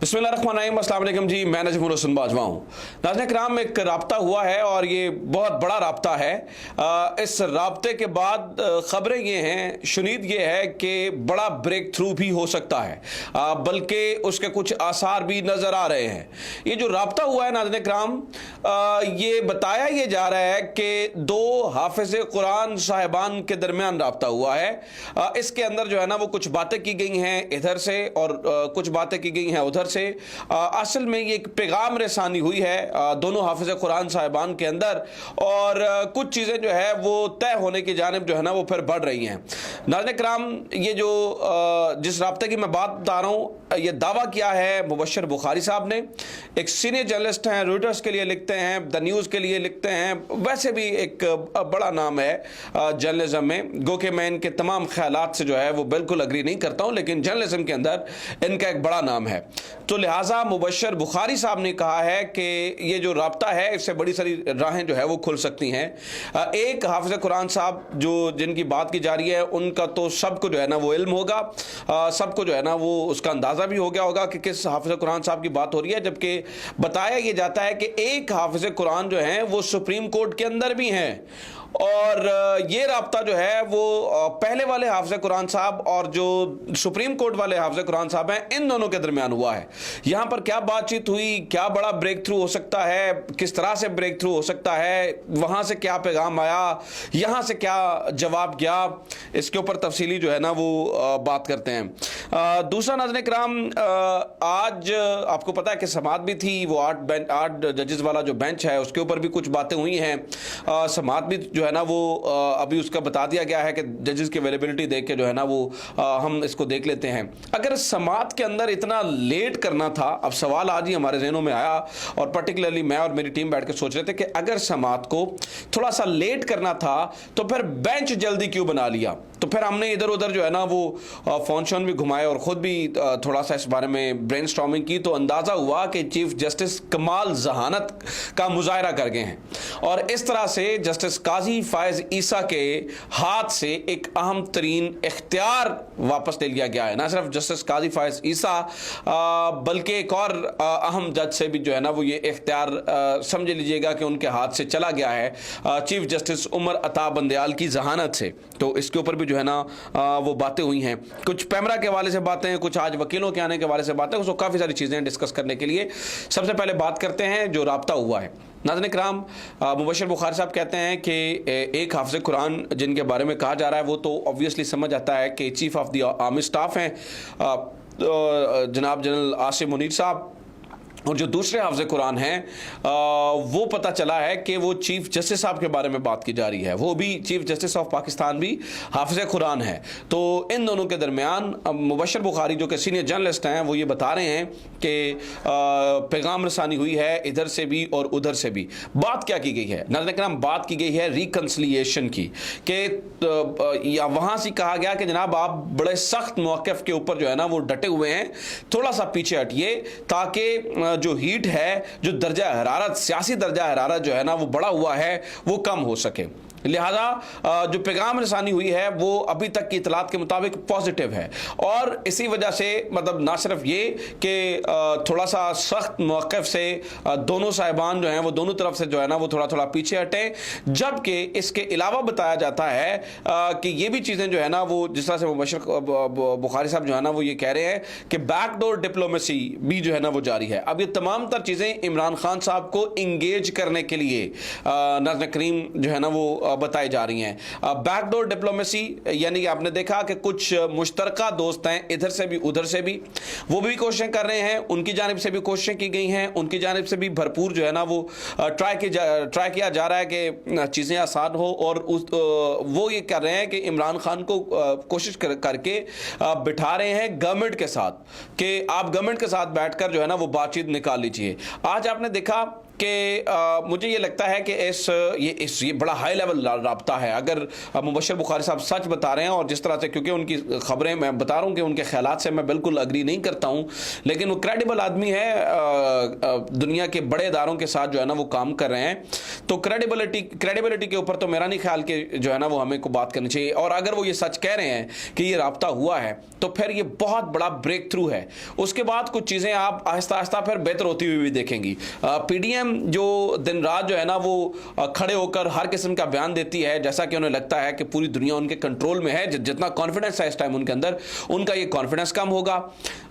बिस्मिल्लाहिर्रहमानिर्रहीम, अस्सलाम वालेकुम जी। मैं नजमुल हसन बाजवा हूँ। नाज़रीन किराम, एक राब्ता हुआ है और ये बहुत बड़ा राब्ता है। इस राब्ते के बाद ख़बरें ये हैं, शुनीद ये है कि बड़ा ब्रेक थ्रू भी हो सकता है, बल्कि उसके कुछ आसार भी नज़र आ रहे हैं। ये जो राब्ता हुआ है नाज़रीन किराम, ये बताया ये जा रहा है कि दो हाफिज़ कुरान साहिबान के दरमियान राब्ता हुआ है। इसके अंदर जो है ना वो कुछ बातें की गई हैं इधर से और कुछ बातें की गई हैं उधर से। असल में ये एक पैगाम रसानी हुई है दोनों हाफिज़ कुरान साहिबान के अंदर, और कुछ चीज़ें जो है वो तय होने की जानिब जो है ना वो फिर बढ़ रही हैं। नाज़रीन किराम, ये जो जिस राब्ते की मैं बात बता रहा हूँ, ये दावा किया है मुबश्शिर बुखारी साहब ने। एक सीनियर जर्नलिस्ट हैं, रॉयटर्स के लिए लिखते हैं, द न्यूज़ के लिए लिखते हैं, वैसे भी एक बड़ा नाम है जर्नलिज्म में। गो के मैं इनके तमाम ख्यालात से जो है वो बिल्कुल अग्री नहीं करता हूँ, लेकिन जर्नलिज्म के अंदर इनका एक बड़ा नाम है। तो लिहाजा मुबश्शिर बुखारी साहब ने कहा है कि ये जो राब्ता है इससे बड़ी सारी राहें जो है वो खुल सकती हैं। एक हाफिज़ कुरान साहब जो जिनकी बात की जा रही है, उनका तो सबको जो है ना वो इल्म होगा, सबको जो है ना वो उसका अंदाज़ा भी हो गया होगा कि किस हाफिज़ कुरान साहब की बात हो रही है। जबकि बताया ये जाता है कि एक हाफिज़ कुरान जो हैं वो सुप्रीम कोर्ट के अंदर भी हैं, और ये राब्ता जो है वो पहले वाले हाफिज़ कुरान साहब और जो सुप्रीम कोर्ट वाले हाफिज़ कुरान साहब हैं, इन दोनों के दरमियान हुआ है। यहाँ पर क्या बातचीत हुई, क्या बड़ा ब्रेक थ्रू हो सकता है, किस तरह से ब्रेक थ्रू हो सकता है, वहाँ से क्या पैगाम आया, यहाँ से क्या जवाब गया, इसके ऊपर तफसीली जो है ना वो बात करते हैं। दूसरा नाज़रीन किराम, आज आपको पता है कि समाअत भी थी, वो 8 जजेस वाला जो बेंच है उसके ऊपर भी कुछ बातें हुई हैं। समाअत भी जो है ना वो अभी उसका बता दिया गया है कि जजेस की अवेलेबिलिटी देख के जो है ना वो हम इसको देख लेते हैं। अगर समाअत के अंदर इतना लेट करना था, अब सवाल आज ही हमारे ज़हनों में आया, और पर्टिकुलरली मैं और मेरी टीम बैठ के सोच रहे थे कि अगर समाअत को थोड़ा सा लेट करना था तो फिर बेंच जल्दी क्यों बना लिया। तो फिर हमने इधर उधर जो है ना वो फ़ोन शोन भी घुमाए और ख़ुद भी थोड़ा सा इस बारे में ब्रेनस्टॉर्मिंग की, तो अंदाज़ा हुआ कि चीफ जस्टिस कमाल जहानत का मुजाहरा कर गए हैं, और इस तरह से जस्टिस काजी फायज ईसा के हाथ से एक अहम तरीन इख्तियार वापस ले लिया गया है। ना सिर्फ जस्टिस काजी फायज ईसा बल्कि एक और अहम जज से भी जो है ना वो ये इख्तियार समझ लीजिएगा कि उनके हाथ से चला गया है, चीफ जस्टिस उमर अता बंदयाल की जहानत से। तो इसके ऊपर भी जो है ना वो बातें हुई हैं, कुछ पैमरा के हवाले से बातें हैं, कुछ आज वकीलों के आने के हवाले से बातें, उसको काफ़ी सारी चीज़ें डिस्कस करने के लिए सबसे पहले बात करते हैं जो राब्ता हुआ है। नाज़रीन किराम, मुबश्शिर बुखारी साहब कहते हैं कि एक हाफिज़ कुरान जिनके बारे में कहा जा रहा है वो तो ऑब्वियसली समझ आता है कि chief of the army staff हैं जनाब जनरल आसिम मुनीर साहब, और जो दूसरे हाफिज़ कुरान हैं वो पता चला है कि वो चीफ जस्टिस साहब के बारे में बात की जा रही है, वो भी चीफ जस्टिस ऑफ पाकिस्तान भी हाफिज़ कुरान है। तो इन दोनों के दरमियान मुबश्शिर बुखारी जो कि सीनियर जर्नलिस्ट हैं वो ये बता रहे हैं कि पैगाम रसानी हुई है इधर से भी और उधर से भी। बात क्या की गई है नाज़रीन किराम, बात की गई है रिकन्सिलिएशन की, कि वहाँ से कहा गया कि जनाब आप बड़े सख्त मौक़िफ़ के ऊपर जो है ना वो डटे हुए हैं, थोड़ा सा पीछे हटिए ताकि जो हीट है, जो दर्जा हरारत, सियासी दर्जा हरारत जो है ना वो बढ़ा हुआ है, वो कम हो सके। लिहाजा जो पैगाम रसानी हुई है वो अभी तक की इतलात के मुताबिक पॉजिटिव है, और इसी वजह से मतलब ना सिर्फ ये कि थोड़ा सा सख्त मौक़िफ़ से दोनों साहिबान जो हैं वो दोनों तरफ से जो है ना वो थोड़ा थोड़ा पीछे हटें, जबकि इसके अलावा बताया जाता है कि ये भी चीज़ें जो है ना वो जिस तरह से मुबश्शिर बुखारी साहब जो है ना वो ये कह रहे हैं कि बैकडोर डिप्लोमेसी भी जो है ना वो जारी है। अब ये तमाम तर चीज़ें इमरान खान साहब को इंगेज करने के लिए नाज़रीन करीम जो है ना वो बताई जा रही हैं। बैकडोर डिप्लोमेसी यानी कि आपने देखा कि कुछ मुश्तरका दोस्त हैं इधर से भी उधर से भी, वो भी कोशिशें कर रहे हैं, उनकी जानिब से भी कोशिशें की गई हैं, उनकी जानिब से भी भरपूर जो है ना वो ट्राई किया जा रहा है कि चीज़ें आसान हो, और वो ये कर रहे हैं कि इमरान खान को कोशिश करके बिठा रहे हैं गवर्नमेंट के साथ कि आप गवर्नमेंट के साथ बैठकर जो है ना वो बातचीत निकाल लीजिए। आज आपने देखा कि मुझे ये लगता है कि ये बड़ा हाई लेवल राब्ता है। अगर मुबश्शिर बुखारी साहब सच बता रहे हैं और जिस तरह से, क्योंकि उनकी खबरें मैं बता रहा हूं कि उनके ख्यालात से मैं बिल्कुल अग्री नहीं करता हूं, लेकिन वो क्रेडिबल आदमी है, दुनिया के बड़े इदारों के साथ जो है ना वो काम कर रहे हैं, तो क्रेडिबिलिटी के ऊपर तो मेरा नहीं ख्याल कि जो है ना वो हमें को बात करनी चाहिए। और अगर वो ये सच कह रहे हैं कि ये राब्ता हुआ है तो फिर ये बहुत बड़ा ब्रेक थ्रू है। उसके बाद कुछ चीज़ें आप आहिस्ता आहिस्ता फिर बेहतर होती हुई भी देखेंगी। पीडीएम जो दिन रात जो है ना वो खड़े होकर हर किस्म का बयान देती है, जैसा कि उन्हें लगता है कि पूरी दुनिया उनके कंट्रोल में है, जितना कॉन्फिडेंस है इस टाइम उनके अंदर, उनका ये कॉन्फिडेंस कम होगा।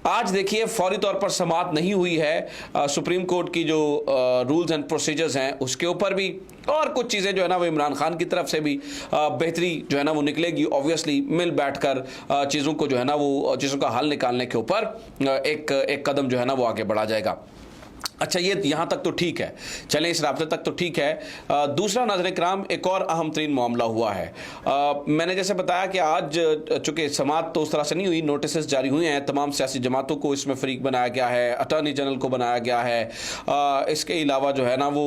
आज देखिए फौरी तौर पर समाअत नहीं हुई है सुप्रीम कोर्ट की जो रूल्स एंड प्रोसीजर्स हैं उसके ऊपर भी, और कुछ चीज़ें जो है ना वो इमरान खान की तरफ से भी बेहतरी जो है ना वो निकलेगी। ऑब्वियसली मिल बैठकर चीज़ों को जो है ना वो चीज़ों का हल निकालने के ऊपर एक कदम जो है ना वो आगे बढ़ा जाएगा। अच्छा, ये यहाँ तक तो ठीक है, चलें इस राब्ते तक तो ठीक है। दूसरा नाज़रीन किराम एक और अहम तरीन मामला हुआ है। मैंने जैसे बताया कि आज चूँकि समाअत तो उस तरह से नहीं हुई, नोटिस जारी हुए हैं, तमाम सियासी जमातों को इसमें फरीक बनाया गया है, अटॉर्नी जनरल को बनाया गया है, इसके अलावा जो है ना वो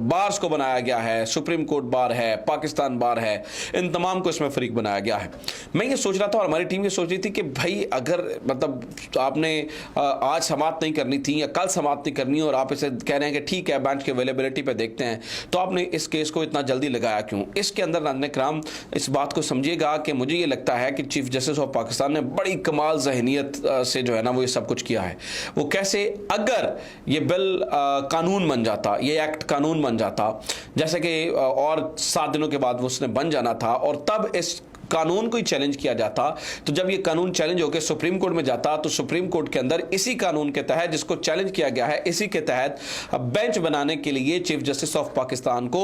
बार्स को बनाया गया है, सुप्रीम कोर्ट बार है, पाकिस्तान बार है, इन तमाम को इसमें फरीक बनाया गया है। मैं ये सोच रहा था और हमारी टीम ये सोच रही थी कि भाई अगर मतलब आपने आज समाअत नहीं करनी थी या कल समाप्त नहीं करनी और आप इसे कह रहे हैं कि ठीक है बेंच की अवेलेबिलिटी पे देखते हैं, तो आपने इस केस को इतना जल्दी लगाया क्यों? इसके अंदर नाज़रीन किराम इस बात को समझिएगा कि मुझे ये लगता है कि चीफ जस्टिस ऑफ पाकिस्तान ने बड़ी कमाल ज़हनियत से जो है ना वो ये सब कुछ किया है। वो कैसे, अगर ये बिल कानून बन जाता, ये एक्ट कानून बन जाता, जैसे कि और 7 दिनों के बाद उसने बन जाना था, और तब इस कानून को ही चैलेंज किया जाता, तो जब ये कानून चैलेंज होकर सुप्रीम कोर्ट में जाता तो सुप्रीम कोर्ट के अंदर इसी कानून के तहत जिसको चैलेंज किया गया है, इसी के तहत बेंच बनाने के लिए चीफ जस्टिस ऑफ पाकिस्तान को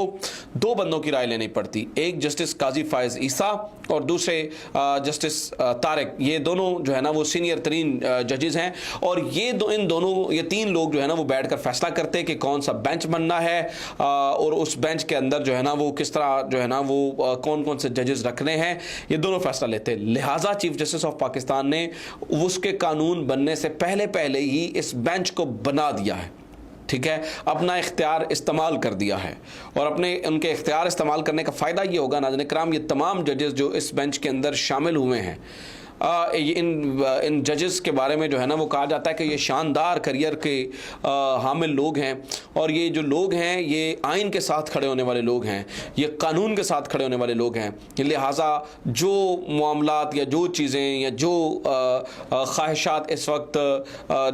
2 बंदों की राय लेनी पड़ती। एक जस्टिस काजी फायज ईसा और दूसरे जस्टिस तारिक। ये दोनों जो है ना वो सीनियर तरीन जजेस हैं, और ये 3 लोग जो है ना वो बैठकर फैसला करते हैं कि कौन सा बेंच बनना है और उस बेंच के अंदर जो है ना वो किस तरह जो है ना वो कौन कौन से जजेस रखने हैं, ये दोनों फैसला लेते हैं। लिहाजा चीफ जस्टिस ऑफ पाकिस्तान ने उसके कानून बनने से पहले ही इस बेंच को बना दिया है, ठीक है, अपना इख्तियार इस्तेमाल कर दिया है। और अपने उनके इख्तियार इस्तेमाल करने का फ़ायदा ये होगा नाज़रीन किराम, ये तमाम जजेस जो इस बेंच के अंदर शामिल हुए हैं, इन जजेस के बारे में जो है ना वो कहा जाता है कि ये शानदार करियर के हामिल लोग हैं, और ये जो लोग हैं ये आइन के साथ खड़े होने वाले लोग हैं, ये कानून के साथ खड़े होने वाले लोग हैं। लिहाजा जो मामलात या जो चीज़ें या जो ख्वाहिशात इस वक्त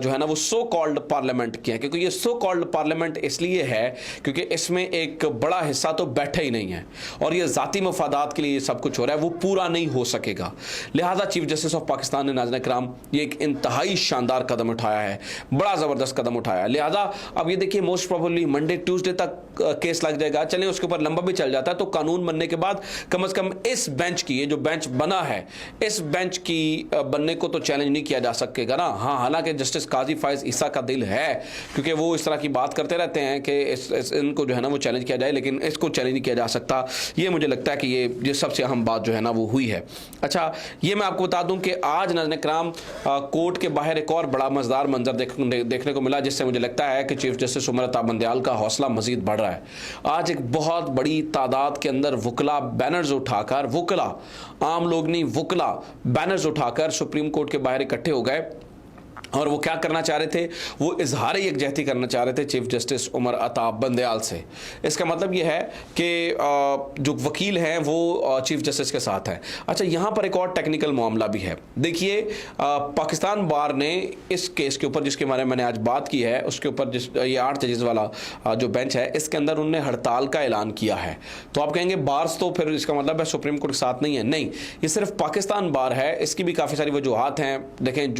जो है ना वो सो कॉल्ड पार्लियामेंट की हैं, क्योंकि ये सो कॉल्ड पार्लियामेंट इसलिए है क्योंकि इसमें एक बड़ा हिस्सा तो बैठा ही नहीं है, और ये ज़ाती मफादात के लिए ये सब कुछ हो रहा है, वो पूरा नहीं हो सकेगा। लिहाजा चीफ जस्टिस ऑफ पाकिस्तान ने नाज़रीन किराम ये एक इंतहाई शानदार कदम उठाया है, बड़ा ज़बरदस्त कदम उठाया है। लिहाजा अब ये देखिए मोस्ट प्रोबेबली मंडे ट्यूसडे तक केस लग जाएगा, चलें उसके ऊपर लंबा भी चल जाता है, तो कानून बनने के बाद कम से कम इस बेंच की, ये जो बेंच बना है, इस बेंच की बनने को तो चैलेंज नहीं किया जा सकेगा ना। हाँ, हालांकि जस्टिस काजी फायज ईसा का दिल है, क्योंकि वो इस तरह की बात करते रहते हैं कि इनको जो है ना वो चैलेंज किया जाए, लेकिन इसको चैलेंज नहीं किया जा सकता। ये मुझे लगता है कि ये सबसे अहम बात जो है ना वो हुई है। अच्छा, ये मैं आपको बता दूं कि आज नाज़रीन किराम कोर्ट के बाहर एक और बड़ा मज़ेदार मंजर देखने को मिला, जिससे मुझे लगता है कि चीफ जस्टिस उमर अता बंदयाल का हौसला मजीद बढ़ रहा है। आज एक बहुत बड़ी तादाद के अंदर वकला बैनर्स उठाकर, वकला आम लोग नहीं, वकला बैनर्स उठाकर सुप्रीम कोर्ट के बाहर इकट्ठे हो गए, और वो क्या करना चाह रहे थे, वो इजहार यकजहती करना चाह रहे थे चीफ जस्टिस उमर अता बंदयाल से। इसका मतलब ये है कि जो वकील हैं वो चीफ जस्टिस के साथ हैं। अच्छा, यहाँ पर एक और टेक्निकल मामला भी है। देखिए, पाकिस्तान बार ने इस केस के ऊपर जिसके बारे में मैंने आज बात की है, उसके ऊपर ये 8 जजेस वाला जो बेंच है, इसके अंदर उन्होंने हड़ताल का ऐलान किया है। तो आप कहेंगे बार्स तो फिर इसका मतलब है सुप्रीम कोर्ट के साथ नहीं है। नहीं, ये सिर्फ पाकिस्तान बार है, इसकी भी काफ़ी सारी वजूहात हैं। देखें,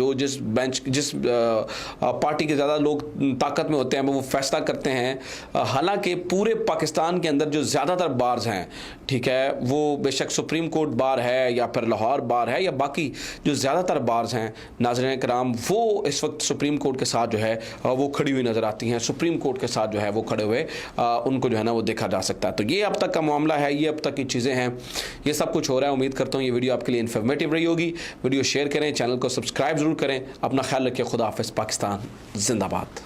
जिस पार्टी के ज़्यादा लोग ताकत में होते हैं वो फैसला करते हैं। हालांकि पूरे पाकिस्तान के अंदर जो ज़्यादातर बार्स हैं, ठीक है, वो बेशक सुप्रीम कोर्ट बार है या फिर लाहौर बार है या बाकी जो ज़्यादातर बार्स हैं नाज़रीन कराम, वो इस वक्त सुप्रीम कोर्ट के साथ जो है वो खड़ी हुई नज़र आती हैं। सुप्रीम कोर्ट के साथ जो है वो खड़े हुए उनको जो है ना वो देखा जा सकता है। तो ये अब तक का मामला है, ये अब तक की चीज़ें हैं, ये सब कुछ हो रहा है। उम्मीद करता हूँ ये वीडियो आपके लिए इन्फॉर्मेटिव रही होगी। वीडियो शेयर करें, चैनल को सब्सक्राइब ज़रूर करें। अपना ख्याल रखिए। खुदा हाफ़िज़। पाकिस्तान जिंदाबाद।